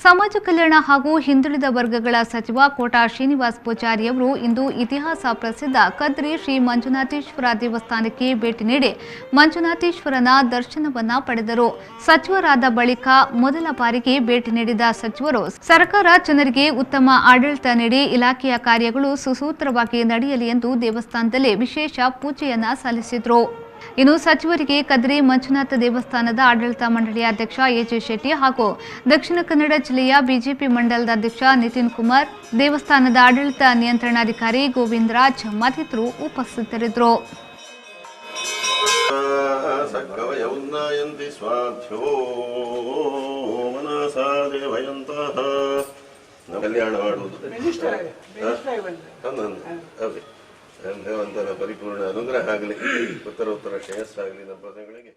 ಸಮಾಜ ಕಲ್ಯಾಣ ಹಾಗೂ ಹಿಂದುಳಿದ ವರ್ಗಗಳ ಸಚಿವ ಕೋಟಾ ಶ್ರೀನಿವಾಸ ಪೂಜಾರಿ ಅವರು ಇಂದು ಇತಿಹಾಸ ಪ್ರಸಿದ್ಧ ಕದ್ರಿ ಶ್ರೀ ಮಂಜುನಾಥೇಶ್ವರ ದೇವಸ್ಥಾನಕ್ಕೆ ಭೇಟಿ ನೀಡಿ ಮಂಜುನಾಥೇಶ್ವರನ ದರ್ಶನವನ್ನ ಪಡೆದರು. ಸಚಿವರಾದ ಬಳಿಕ ಮೊದಲ ಬಾರಿಗೆ ಭೇಟಿ ನೀಡಿದ ಸಚಿವರು ಸರ್ಕಾರ ಜನರಿಗೆ ಉತ್ತಮ ಆಡಳಿತ ನೀಡಿ ಇಲಾಖೆಯ ಕಾರ್ಯಗಳು ಸುಸೂತ್ರವಾಗಿ ನಡೆಯಲಿ ಎಂದು ದೇವಸ್ಥಾನದಲ್ಲಿ ವಿಶೇಷ ಪೂಜೆಯನ್ನ ಸಲ್ಲಿಸಿದರು. ಇನ್ನು ಸಚಿವರಿಗೆ ಕದ್ರಿ ಮಂಜುನಾಥ ದೇವಸ್ಥಾನದ ಆಡಳಿತ ಮಂಡಳಿಯ ಅಧ್ಯಕ್ಷ ಎಜೆ ಶೆಟ್ಟಿ ಹಾಗೂ ದಕ್ಷಿಣ ಕನ್ನಡ ಜಿಲ್ಲೆಯ ಬಿಜೆಪಿ ಮಂಡಲದ ಅಧ್ಯಕ್ಷ ನಿತಿನ್ ಕುಮಾರ್, ದೇವಸ್ಥಾನದ ಆಡಳಿತ ನಿಯಂತ್ರಣಾಧಿಕಾರಿ ಗೋವಿಂದರಾಜ್ ಮತ್ತಿತರರು ಉಪಸ್ಥಿತರಿದ್ದರು. ಭಗವಂತನ ಪರಿಪೂರ್ಣ ಅನುಗ್ರಹ ಆಗಲಿ, ಉತ್ತರ ಶ್ರೇಯಸ್ಸಾಗಲಿ ನಮ್ಮ ಪ್ರಜೆಗಳಿಗೆ.